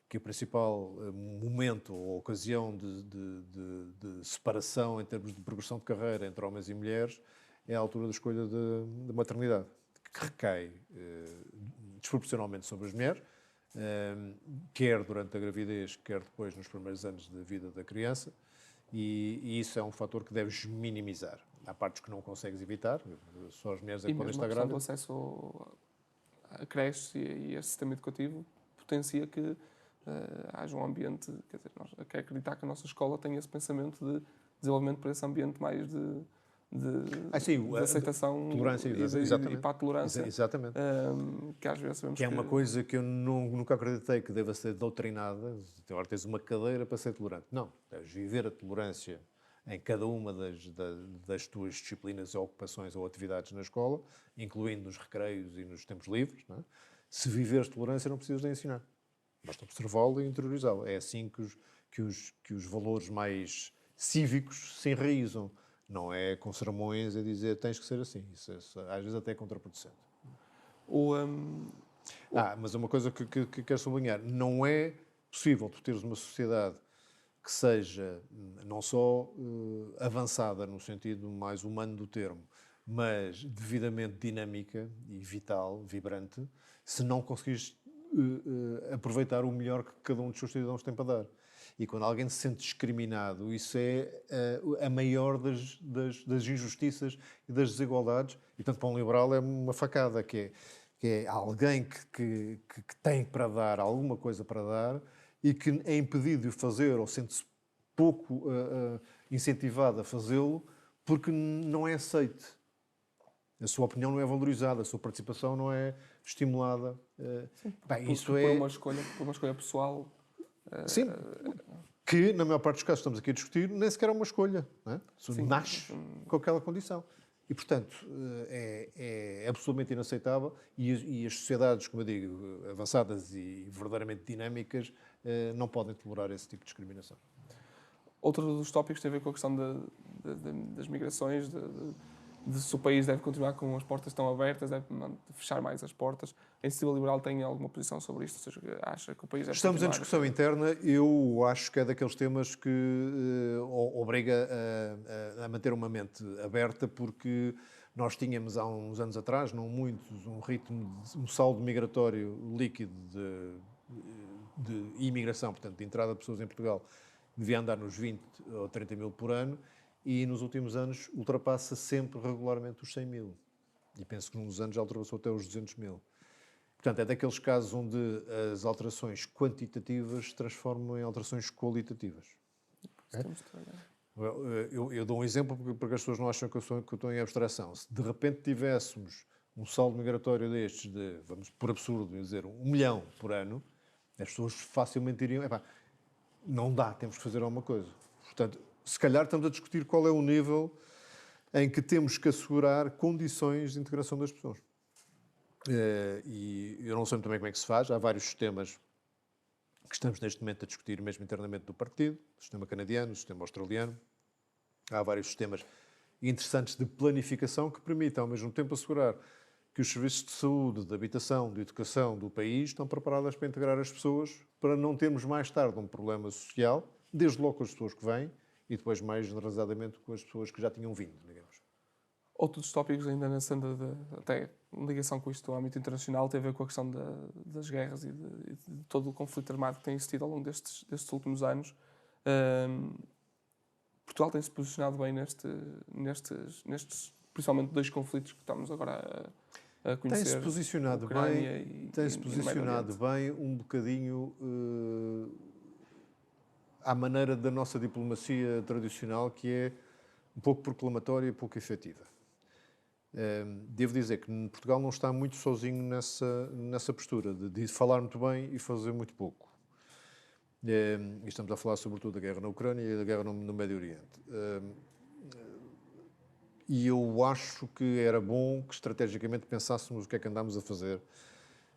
que o principal momento ou ocasião de separação em termos de progressão de carreira entre homens e mulheres é a altura da escolha de maternidade, que recai desproporcionalmente sobre as mulheres, quer durante a gravidez, quer depois nos primeiros anos de vida da criança, e isso é um fator que deves minimizar. Há partes que não consegues evitar, só as mulheres é que podem estar grávidas. E mesmo a questão do acesso a creches e a sistema educativo potencia que haja um ambiente, quer dizer, nós queremos acreditar que a nossa escola tem esse pensamento de desenvolvimento para esse ambiente mais de aceitação tolerância, e para a tolerância. Exatamente. Que às vezes sabemos que é uma coisa que eu nunca acreditei que deva ser doutrinada. Agora tens uma cadeira para ser tolerante. Não, deves viver a tolerância em cada uma das tuas disciplinas, ou ocupações ou atividades na escola, incluindo nos recreios e nos tempos livres. Não é? Se viveres tolerância, não precisas de ensinar. Basta observá-lo e interiorizá-lo. É assim que os valores mais cívicos se enraizam. Não é com sermões a dizer tens que ser assim. Isso às vezes até é contraproducente. Mas uma coisa que quero sublinhar. Não é possível tu teres uma sociedade que seja não só avançada no sentido mais humano do termo, mas devidamente dinâmica e vital, vibrante, se não conseguires aproveitar o melhor que cada um dos seus cidadãos tem para dar. E quando alguém se sente discriminado, isso é a maior das injustiças e das desigualdades. E, portanto, para um liberal é uma facada, que é alguém que tem para dar, alguma coisa para dar, e que é impedido de o fazer, ou sente-se pouco incentivado a fazê-lo, porque não é aceite. A sua opinião não é valorizada, a sua participação não é estimulada. Isso é... Por uma escolha pessoal... Sim, que, na maior parte dos casos, estamos aqui a discutir, nem sequer é uma escolha. Não é? Sim. Nasce com aquela condição. E, portanto, é absolutamente inaceitável e as sociedades, como eu digo, avançadas e verdadeiramente dinâmicas, não podem tolerar esse tipo de discriminação. Outro dos tópicos tem a ver com a questão das migrações, de se o país deve continuar com as portas tão abertas, deve fechar mais as portas. A Iniciativa Liberal tem alguma posição sobre isto? Ou seja, acha que o país deve Estamos em continuar discussão interna. Eu acho que é daqueles temas que obriga a manter uma mente aberta, porque nós tínhamos há uns anos atrás, não muitos, um saldo migratório líquido de imigração, portanto, de entrada de pessoas em Portugal, devia andar nos 20 ou 30 mil por ano, e nos últimos anos ultrapassa sempre regularmente os 100 mil. E penso que nos anos já ultrapassou até os 200 mil. Portanto, é daqueles casos onde as alterações quantitativas se transformam em alterações qualitativas. É? Eu dou um exemplo porque as pessoas não acham que eu estou em abstração. Se de repente tivéssemos um saldo migratório destes de, vamos por absurdo dizer, 1 milhão por ano, as pessoas facilmente diriam, não dá, temos que fazer alguma coisa. Portanto, se calhar estamos a discutir qual é o nível em que temos que assegurar condições de integração das pessoas. E eu não sei muito bem como é que se faz. Há vários sistemas que estamos neste momento a discutir mesmo internamente do partido. O sistema canadiano, o sistema australiano. Há vários sistemas interessantes de planificação que permitem, ao mesmo tempo, assegurar que os serviços de saúde, de habitação, de educação do país estão preparados para integrar as pessoas, para não termos mais tarde um problema social, desde logo com as pessoas que vêm e depois mais generalizadamente com as pessoas que já tinham vindo, digamos. Outros tópicos ainda na senda, até em ligação com isto do âmbito internacional, tem a ver com a questão das guerras e de todo o conflito armado que tem existido ao longo destes últimos anos. Portugal tem-se posicionado bem nestes, principalmente, dois conflitos que estamos agora a conhecer. Tem-se posicionado bem um bocadinho à maneira da nossa diplomacia tradicional, que é um pouco proclamatória e pouco efetiva. Devo dizer que Portugal não está muito sozinho nessa postura de falar muito bem e fazer muito pouco. E estamos a falar sobretudo da guerra na Ucrânia e da guerra no Médio Oriente. E eu acho que era bom que estrategicamente pensássemos o que é que andamos a fazer,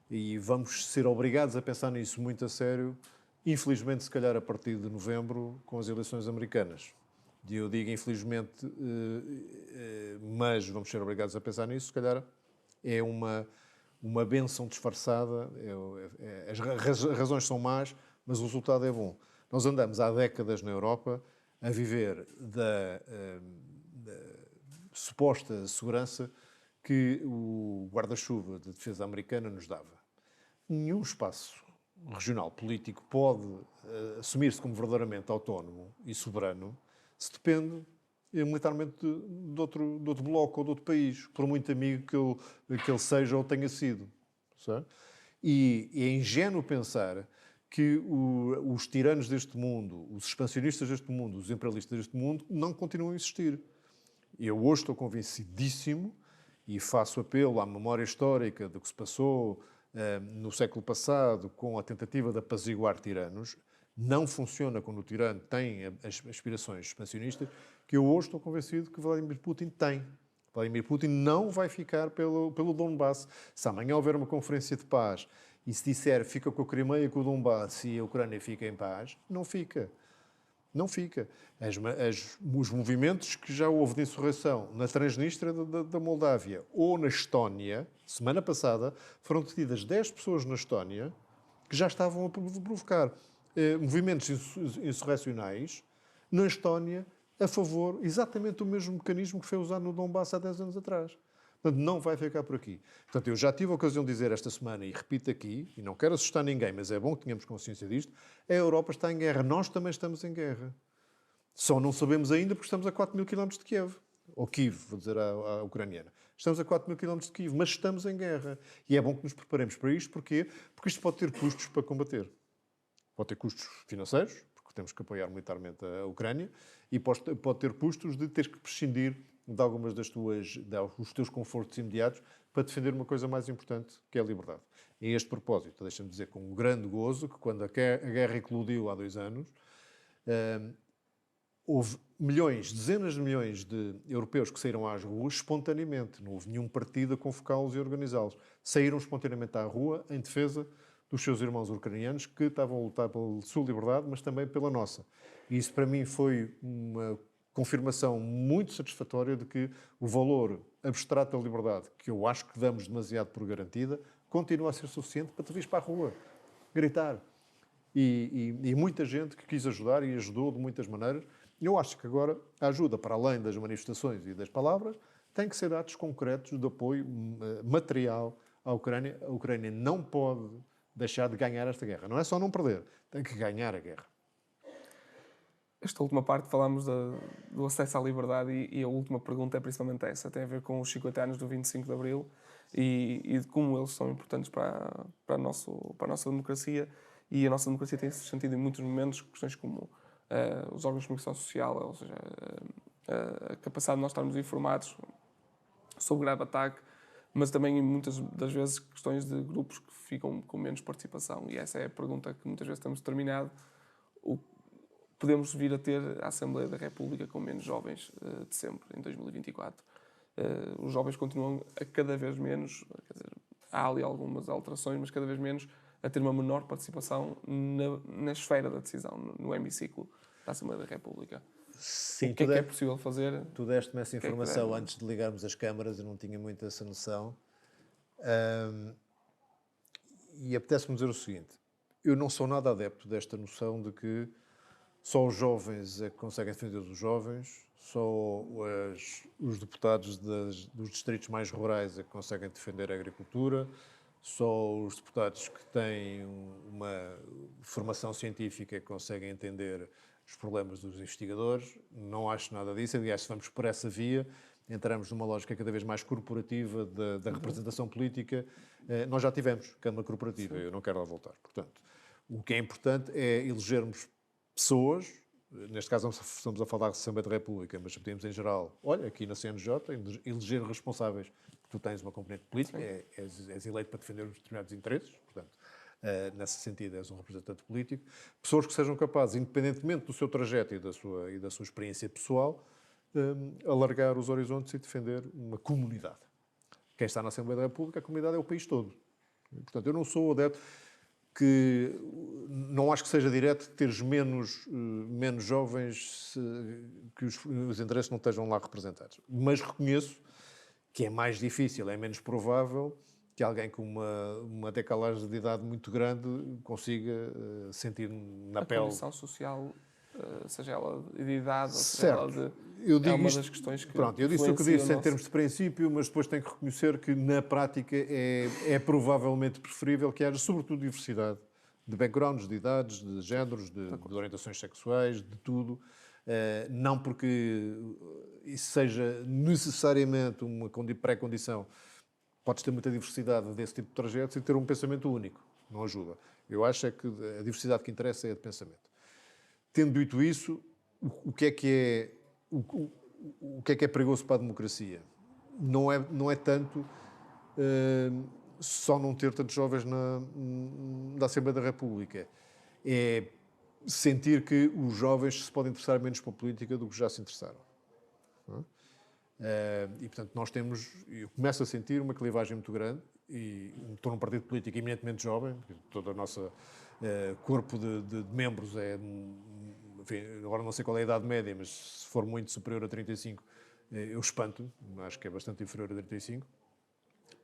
e vamos ser obrigados a pensar nisso muito a sério, infelizmente, se calhar a partir de novembro, com as eleições americanas. E eu digo infelizmente, mas vamos ser obrigados a pensar nisso, se calhar é uma bênção disfarçada, as razões são más, mas o resultado é bom. Nós andamos há décadas na Europa a viver da suposta segurança que o guarda-chuva de defesa americana nos dava. Nenhum espaço regional político pode assumir-se como verdadeiramente autónomo e soberano se depende militarmente de outro bloco ou de outro país, por muito amigo que ele seja ou tenha sido. Sabe? E é ingênuo pensar que os tiranos deste mundo, os expansionistas deste mundo, os imperialistas deste mundo, não continuam a existir. Eu hoje estou convencidíssimo e faço apelo à memória histórica do que se passou no século passado com a tentativa de apaziguar tiranos. Não funciona quando o tirano tem as aspirações expansionistas, que eu hoje estou convencido que Vladimir Putin tem. Vladimir Putin não vai ficar pelo Donbass. Se amanhã houver uma conferência de paz e se disser fica com a Crimeia e com o Donbass e a Ucrânia fica em paz, não fica. Não fica. Os movimentos que já houve de insurreição na Transnistria da Moldávia ou na Estónia, semana passada, foram detidas 10 pessoas na Estónia que já estavam a provocar movimentos insurrecionais na Estónia a favor exatamente do mesmo mecanismo que foi usado no Donbass há 10 anos atrás. Portanto, não vai ficar por aqui. Portanto, eu já tive a ocasião de dizer esta semana, e repito aqui, e não quero assustar ninguém, mas é bom que tenhamos consciência disto, a Europa está em guerra. Nós também estamos em guerra. Só não sabemos ainda porque estamos a 4 mil quilómetros de Kiev. Ou Kiev, vou dizer à ucraniana. Estamos a 4 mil quilómetros de Kiev, mas estamos em guerra. E é bom que nos preparemos para isto. Porquê? Porque isto pode ter custos para combater. Pode ter custos financeiros, porque temos que apoiar militarmente a Ucrânia, e pode ter custos de ter que prescindir de algumas dos teus confortos imediatos para defender uma coisa mais importante, que é a liberdade. E a este propósito, deixa-me dizer com um grande gozo que quando a guerra eclodiu há 2 anos, Houve milhões, dezenas de milhões de europeus que saíram às ruas espontaneamente. Não houve nenhum partido a convocá-los e organizá-los. Saíram espontaneamente à rua em defesa dos seus irmãos ucranianos que estavam a lutar pela sua liberdade, mas também pela nossa. E isso, para mim, foi uma confirmação muito satisfatória de que o valor abstrato da liberdade, que eu acho que damos demasiado por garantida, continua a ser suficiente para te vir para a rua, gritar. E muita gente que quis ajudar e ajudou de muitas maneiras. Eu acho que agora a ajuda, para além das manifestações e das palavras, tem que ser atos concretos de apoio material à Ucrânia. A Ucrânia não pode deixar de ganhar esta guerra. Não é só não perder, tem que ganhar a guerra. Esta última parte falámos do acesso à liberdade e a última pergunta é principalmente essa. Tem a ver com os 50 anos do 25 de Abril e de como eles são importantes para a nossa democracia. E a nossa democracia tem sentido em muitos momentos questões como os órgãos de comunicação social, ou seja, a capacidade de nós estarmos informados sobre o grave ataque, mas também em muitas das vezes questões de grupos que ficam com menos participação. E essa é a pergunta que muitas vezes estamos determinados. Podemos vir a ter a Assembleia da República com menos jovens de sempre, em 2024. Os jovens continuam a cada vez menos, quer dizer, há ali algumas alterações, mas cada vez menos a ter uma menor participação na esfera da decisão, no hemiciclo da Assembleia da República. Sim, o que é possível fazer? Tu deste-me essa informação antes de ligarmos as câmaras, eu não tinha muito essa noção. E apetece-me dizer o seguinte, eu não sou nada adepto desta noção de que só os jovens é que conseguem defender os jovens, só os deputados dos distritos mais rurais é que conseguem defender a agricultura, só os deputados que têm uma formação científica que conseguem entender os problemas dos investigadores. Não acho nada disso. Aliás, se vamos por essa via, entramos numa lógica cada vez mais corporativa da representação política. Nós já tivemos Câmara Corporativa, eu não quero lá voltar. Portanto, o que é importante é elegermos pessoas, neste caso não estamos a falar da Assembleia da República, mas podemos em geral, olha, aqui na CNJ, eleger responsáveis. Tu tens uma componente política, és eleito para defender uns determinados interesses, portanto, nesse sentido és um representante político. Pessoas que sejam capazes, independentemente do seu trajeto e da sua experiência pessoal, alargar os horizontes e defender uma comunidade. Quem está na Assembleia da República, a comunidade é o país todo. Portanto, eu não sou adepto que não acho que seja direto teres menos jovens que os interesses não estejam lá representados. Mas reconheço que é mais difícil, é menos provável que alguém com uma decalagem de idade muito grande consiga sentir na pele... A condição social, seja ela de idade, ou seja certo. ela de... Eu digo uma isto, das questões que pronto, eu disse o que disse em termos de princípio, mas depois tenho que reconhecer que na prática é provavelmente preferível que haja sobretudo diversidade de backgrounds, de idades, de géneros, de orientações sexuais, de tudo. Não porque isso seja necessariamente uma pré-condição. Podes ter muita diversidade desse tipo de trajetos e ter um pensamento único. Não ajuda. Eu acho é que a diversidade que interessa é a de pensamento. Tendo dito isso, o que é perigoso para a democracia? Não é tanto só não ter tantos jovens na Assembleia da República. É sentir que os jovens se podem interessar menos pela política do que já se interessaram. E, portanto, eu começo a sentir uma clivagem muito grande e estou num partido político eminentemente jovem, todo o nosso corpo de membros é... Enfim, agora não sei qual é a idade média, mas se for muito superior a 35, eu espanto-me, acho que é bastante inferior a 35.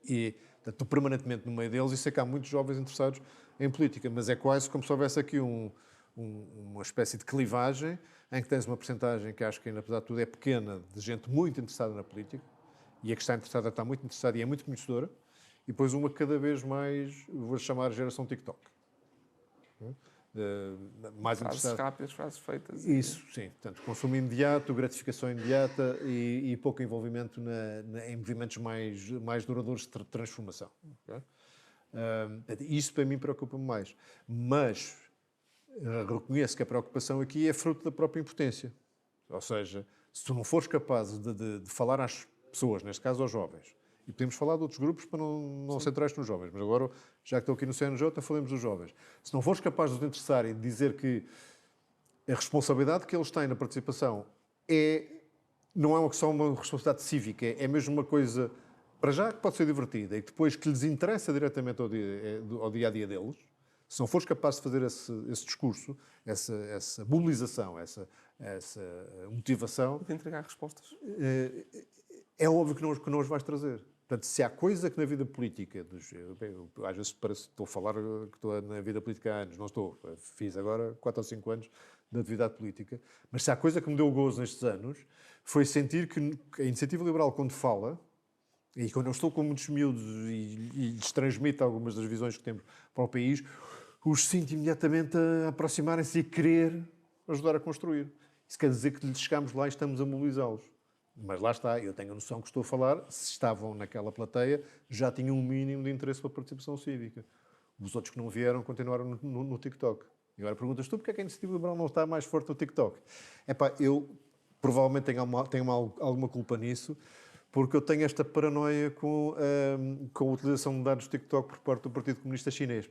E portanto, estou permanentemente no meio deles e sei que há muitos jovens interessados em política, mas é quase como se houvesse aqui uma espécie de clivagem em que tens uma percentagem que acho que ainda, apesar de tudo, é pequena, de gente muito interessada na política, e a que está interessada está muito interessada e é muito conhecedora, e depois uma cada vez mais, vou chamar geração TikTok. Mais frases rápidas, frases feitas. Isso, sim. Portanto, consumo imediato, gratificação imediata e pouco envolvimento em movimentos mais duradouros de transformação. Okay? Isso para mim preocupa-me mais. Mas reconheço que a preocupação aqui é fruto da própria impotência. Ou seja, se tu não fores capaz de falar às pessoas, neste caso aos jovens, e podemos falar de outros grupos para não centrar-te nos jovens, mas agora, já que estou aqui no CNJ, falemos dos jovens. Se não fores capaz de te interessar e de dizer que a responsabilidade que eles têm na participação não é só uma responsabilidade cívica, é mesmo uma coisa, para já, que pode ser divertida e depois que lhes interessa diretamente ao dia-a-dia deles. Se não fores capaz de fazer esse discurso, essa mobilização, essa motivação, De entregar respostas. é óbvio que não os vais trazer. Portanto, se há coisa que na vida política, às vezes parece que estou a falar que estou na vida política há anos, não estou, fiz agora 4 ou 5 anos de atividade política, mas se há coisa que me deu gozo nestes anos, foi sentir que a Iniciativa Liberal, quando fala, e quando eu estou com muitos miúdos e lhes transmito algumas das visões que temos para o país, os sinto imediatamente a aproximarem-se e a querer ajudar a construir. Isso quer dizer que chegamos lá e estamos a mobilizá-los. Mas lá está, eu tenho a noção que estou a falar, se estavam naquela plateia, já tinham um mínimo de interesse para a participação cívica. Os outros que não vieram continuaram no TikTok. E agora perguntas tu, porque é que a Iniciativa Liberal não está mais forte no TikTok? Eu provavelmente tenho alguma culpa nisso, porque eu tenho esta paranoia com a utilização de dados do TikTok por parte do Partido Comunista Chinês.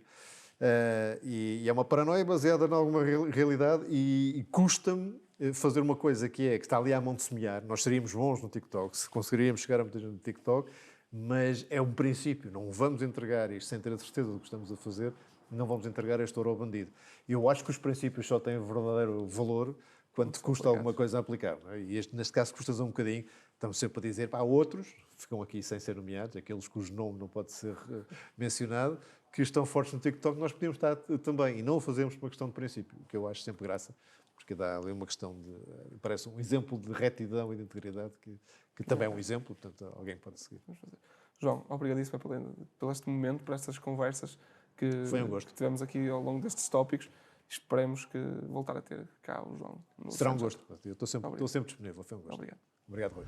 E é uma paranoia baseada em alguma realidade e custa-me fazer uma coisa que está ali à mão de semear. Nós seríamos bons no TikTok, se conseguiríamos chegar a muita gente no TikTok, mas é um princípio. Não vamos entregar isto sem ter a certeza do que estamos a fazer, não vamos entregar este ouro ao bandido. Eu acho que os princípios só têm verdadeiro valor quando custa alguma coisa a aplicar. Não é? E neste caso custa um bocadinho. Estamos sempre a dizer, há outros, ficam aqui sem ser nomeados, aqueles cujo nome não pode ser mencionado, que estão fortes no TikTok, nós podíamos estar também. E não o fazemos por uma questão de princípio, que eu acho sempre graça, porque dá ali uma questão parece um exemplo de retidão e de integridade, que também é um exemplo, portanto, alguém pode seguir. João, obrigadíssimo por este momento, por estas conversas que tivemos aqui ao longo destes tópicos. Esperemos que voltar a ter cá o João. Será um gosto. Eu estou sempre disponível. Foi um gosto. Obrigado. Obrigado, Rui.